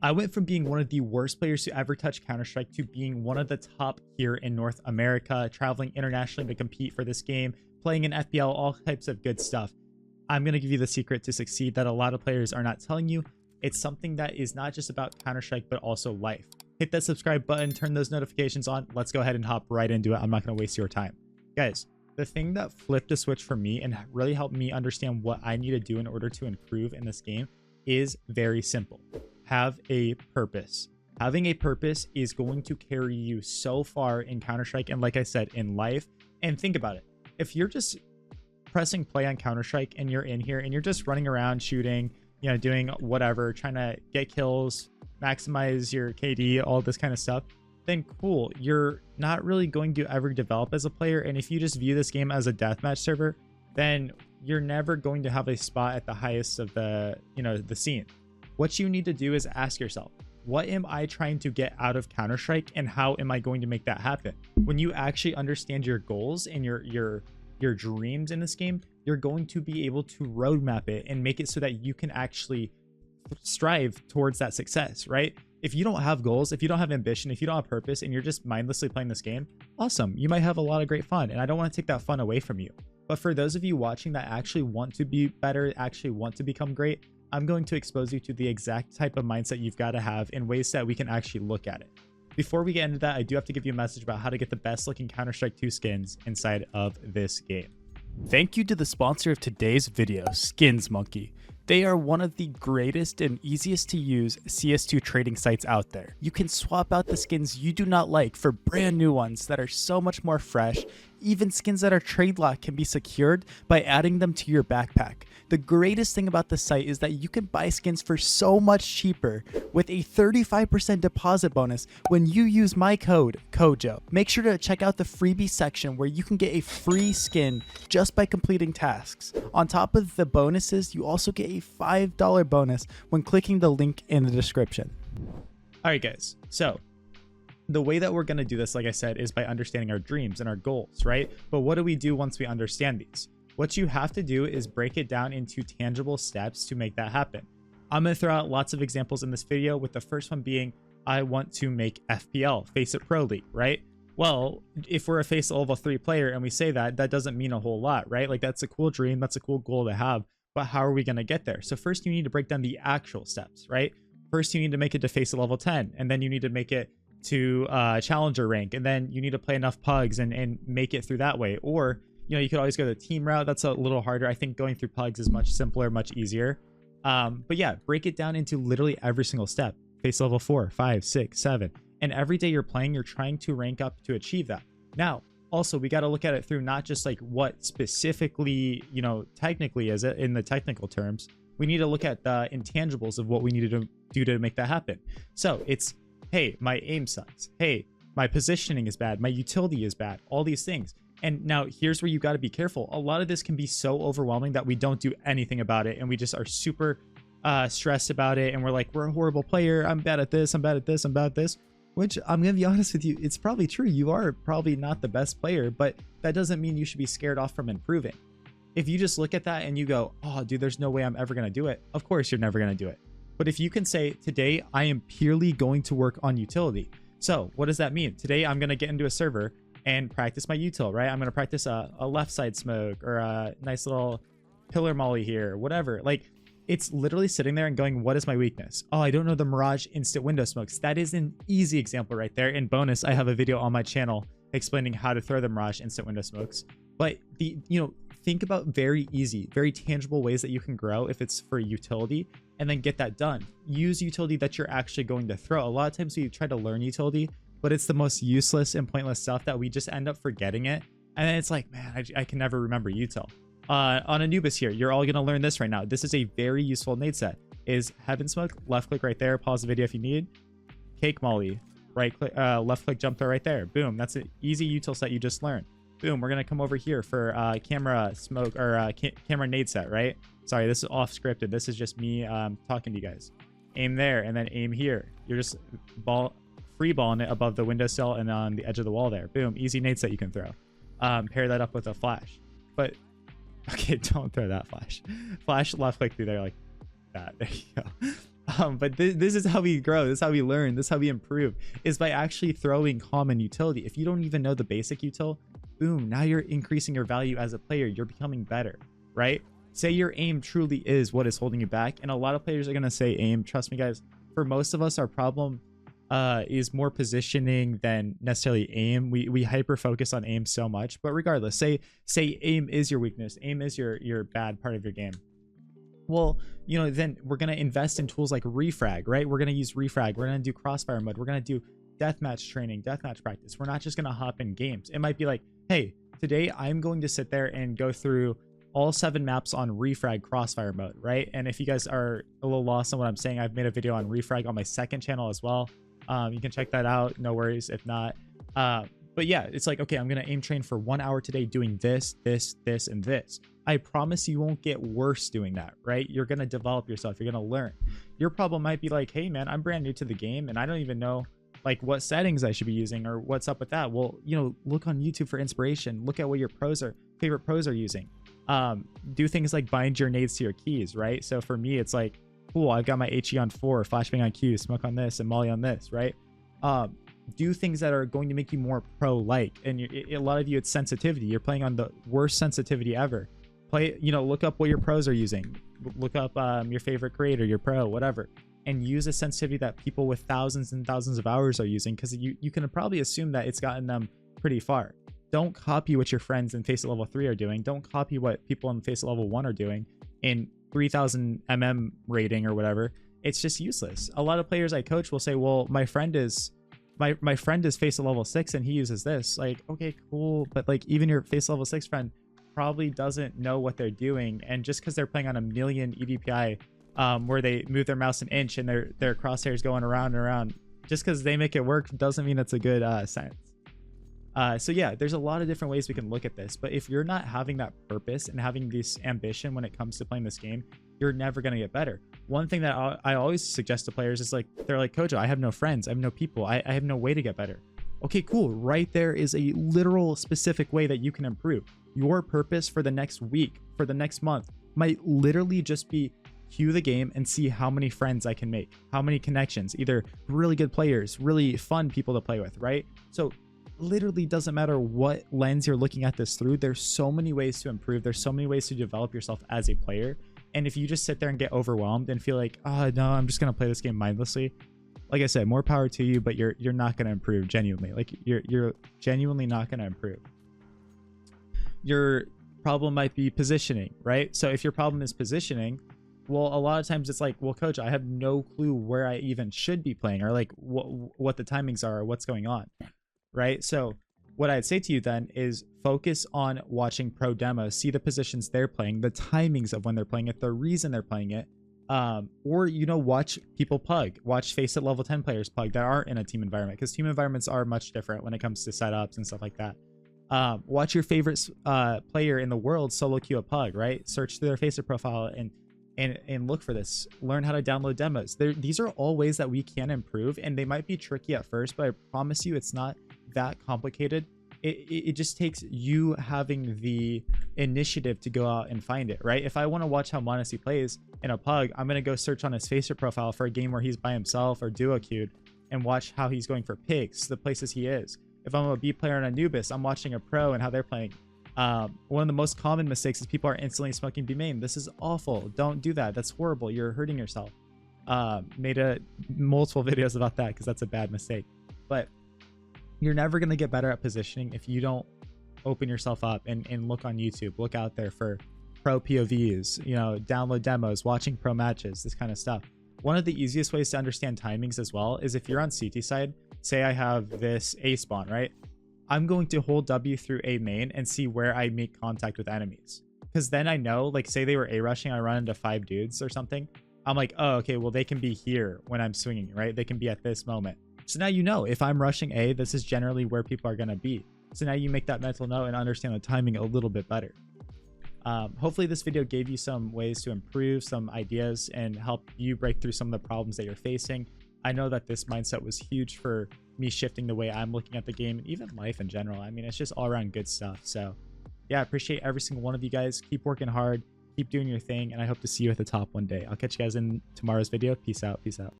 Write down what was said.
I went from being one of the worst players to ever touch Counter-Strike to being one of the top here in North America, traveling internationally to compete for this game, playing in FPL, all types of good stuff. I'm going to give you the secret to succeed that a lot of players are not telling you. It's something that is not just about Counter-Strike, but also life. Hit that subscribe button, turn those notifications on. Let's go ahead and hop right into it. I'm not going to waste your time. Guys, the thing that flipped a switch for me and really helped me understand what I need to do in order to improve in this game is very simple. Have a purpose. Having a purpose is going to carry you so far in Counter-Strike and, like I said, in life. And think about it. If you're just pressing play on Counter-Strike and you're in here and you're just running around shooting, you know, doing whatever, trying to get kills, maximize your KD, all this kind of stuff, then cool. You're not really going to ever develop as a player. And if you just view this game as a deathmatch server, then you're never going to have a spot at the highest of the, you know, the scene. What you need to do is ask yourself, what am I trying to get out of Counter-Strike and how am I going to make that happen? When you actually understand your goals and your dreams in this game, you're going to be able to roadmap it and make it so that you can actually strive towards that success, right? If you don't have goals, if you don't have ambition, if you don't have purpose and you're just mindlessly playing this game, awesome. You might have a lot of great fun and I don't want to take that fun away from you. But for those of you watching that actually want to be better, actually want to become great, I'm going to expose you to the exact type of mindset you've got to have in ways that we can actually look at it. Before we get into that, I do have to give you a message about how to get the best looking Counter-Strike 2 skins inside of this game. Thank you to the sponsor of today's video, Skins Monkey. They are one of the greatest and easiest to use CS2 trading sites out there. You can swap out the skins you do not like for brand new ones that are so much more fresh. Even skins that are trade locked can be secured by adding them to your backpack. The greatest thing about the site is that you can buy skins for so much cheaper with a 35% deposit bonus when you use my code CoJo. Make sure to check out the freebie section where you can get a free skin just by completing tasks. On top of the bonuses, you also get a $5 bonus when clicking the link in the description. All right, guys. So the way that we're going to do this, like I said, is by understanding our dreams and our goals, right? But what do we do once we understand these? What you have to do is break it down into tangible steps to make that happen. I'm going to throw out lots of examples in this video, with the first one being, I want to make FPL, Face It Pro League, right? Well, if we're a Face It Level 3 player and we say that, that doesn't mean a whole lot, right? Like, that's a cool dream, that's a cool goal to have, but how are we going to get there? So first you need to break down the actual steps, right? First you need to make it to Face It Level 10, and then you need to make it to Challenger rank, and then you need to play enough pugs and make it through that way. Or, you know, you could always go the team route. That's a little harder. I think going through pugs is much simpler, much easier. But yeah, break it down into literally every single step. Face level 4, 5, 6, 7. And every day you're playing, you're trying to rank up to achieve that. Now, also, we got to look at it through not just like what specifically, you know, technically is it in the technical terms. We need to look at the intangibles of what we need to do to make that happen. So it's, hey, my aim sucks. Hey, my positioning is bad. My utility is bad. All these things. And now here's where you got to be careful. A lot of this can be so overwhelming that we don't do anything about it. And we just are super stressed about it. And we're like, we're a horrible player. I'm bad at this. I'm bad at this. I'm bad at this. Which, I'm going to be honest with you, it's probably true. You are probably not the best player, but that doesn't mean you should be scared off from improving. If you just look at that and you go, oh, dude, there's no way I'm ever going to do it. Of course, you're never going to do it. But if you can say, today, I am purely going to work on utility. So what does that mean? Today, I'm going to get into a server and practice my util, right? I'm going to practice a left side smoke or a nice little pillar molly here, whatever. Like, it's literally sitting there and going, what is my weakness? Oh, I don't know the Mirage instant window smokes. That is an easy example right there. In bonus, I have a video on my channel explaining how to throw the Mirage instant window smokes. But think about very easy, very tangible ways that you can grow if it's for utility, and then get that done. Use utility that you're actually going to throw. A lot of times we try to learn utility, but it's the most useless and pointless stuff that we just end up forgetting it. And then it's like, man, I can never remember util. On Anubis here, you're all going to learn this right now. This is a very useful nade set. Is Heaven Smoke, left click right there, pause the video if you need. Cake Molly, right click, left click jump throw right there. Boom, that's an easy util set you just learned. Boom, we're going to come over here for camera smoke or camera nade set, right? Sorry, this is off scripted. This is just me talking to you guys. Aim there and then aim here. You're just free balling it above the windowsill and on the edge of the wall there. Boom, easy nades that you can throw. Pair that up with a flash. But okay, don't throw that flash. Flash left click through there like that. There you go. But this is how we grow. This is how we learn. This is how we improve, is by actually throwing common utility. If you don't even know the basic util, boom, now you're increasing your value as a player. You're becoming better, right? Say your aim truly is what is holding you back. And a lot of players are going to say aim. Trust me, guys. For most of us, our problem is more positioning than necessarily aim. We hyper focus on aim so much. But regardless, say aim is your weakness. Aim is your bad part of your game. Well, you know, then we're going to invest in tools like refrag, right? We're going to use refrag. We're going to do crossfire mode. We're going to do deathmatch training, deathmatch practice. We're not just going to hop in games. It might be like, hey, today I'm going to sit there and go through all 7 maps on refrag crossfire mode, right? And if you guys are a little lost on what I'm saying, I've made a video on refrag on my second channel as well. You can check that out. No worries if not. But yeah, it's like, okay, I'm going to aim train for 1 hour today doing this, this, this, and this. I promise you won't get worse doing that, right? You're going to develop yourself. You're going to learn. Your problem might be like, hey man, I'm brand new to the game and I don't even know like what settings I should be using or what's up with that. Well, you know, look on YouTube for inspiration. Look at what your favorite pros are using. Do things like bind your nades to your keys, right? So for me, it's like, cool, I've got my HE on 4, flashbang on Q, smoke on this, and molly on this, right? Do things that are going to make you more pro-like. And a lot of you, it's sensitivity. You're playing on the worst sensitivity ever. Look up what your pros are using. Look up your favorite creator, your pro, whatever, and use a sensitivity that people with thousands and thousands of hours are using, because you can probably assume that it's gotten them pretty far. Don't copy what your friends in Face Level 3 are doing. Don't copy what people in Face Level 1 are doing in 3000 rating or whatever. It's just useless. A lot of players I coach will say, well, my friend is Face Level 6 and he uses this. Like, okay, cool, but like even your Face Level 6 friend probably doesn't know what they're doing, and just because they're playing on a million EDPI where they move their mouse an inch and their crosshairs going around and around, just because they make it work doesn't mean it's a good science. So yeah, there's a lot of different ways we can look at this, but if you're not having that purpose and having this ambition when it comes to playing this game, you're never going to get better. One thing that I always suggest to players is like, they're like, CoJo, I have no friends, I have no people, I have no way to get better. Okay, cool. Right there is a literal specific way that you can improve. Your purpose for the next week, for the next month, might literally just be queue the game and see how many friends I can make, how many connections, either really good players, really fun people to play with, right? So literally doesn't matter what lens you're looking at this through. There's so many ways to improve. There's so many ways to develop yourself as a player. And if you just sit there and get overwhelmed and feel like, oh no, I'm just gonna play this game mindlessly, like I said, more power to you, but you're not gonna improve genuinely. Like you're genuinely not gonna improve. Your problem might be positioning, right? So if your problem is positioning, well, a lot of times it's like, well, coach, I have no clue where I even should be playing, or like what the timings are, or what's going on, right? So what I'd say to you then is focus on watching pro demos, see the positions they're playing, the timings of when they're playing it, the reason they're playing it, or, you know, watch people pug, watch Face It level 10 players pug that aren't in a team environment, because team environments are much different when it comes to setups and stuff like that. Watch your favorite player in the world solo queue a pug, right? Search through their Face It profile and look for this. Learn how to download demos. These are all ways that we can improve, and they might be tricky at first, but I promise you it's not that complicated. It just takes you having the initiative to go out and find it, right? If I want to watch how Modesty plays in a pug, I'm going to go search on his Facer profile for a game where he's by himself or duo queued and watch how he's going for picks, the places he is. If I'm a B player on Anubis, I'm watching a pro and how they're playing. One of the most common mistakes is people are instantly smoking B main. This is awful. Don't do that. That's horrible. You're hurting yourself. Made multiple videos about that because that's a bad mistake. But you're never going to get better at positioning if you don't open yourself up and look on YouTube. Look out there for pro POVs, you know, download demos, watching pro matches, this kind of stuff. One of the easiest ways to understand timings as well is if you're on CT side, say I have this A spawn, right? I'm going to hold W through A main and see where I make contact with enemies. Because then I know, like say they were A rushing, I run into 5 dudes or something. I'm like, oh, okay, well they can be here when I'm swinging, right? They can be at this moment. So now you know, if I'm rushing A, this is generally where people are going to be. So now you make that mental note and understand the timing a little bit better. Hopefully this video gave you some ways to improve, some ideas, and help you break through some of the problems that you're facing. I know that this mindset was huge for me shifting the way I'm looking at the game and even life in general. I mean, it's just all around good stuff. So yeah, I appreciate every single one of you guys. Keep working hard. Keep doing your thing, and I hope to see you at the top one day. I'll catch you guys in tomorrow's video. Peace out. Peace out.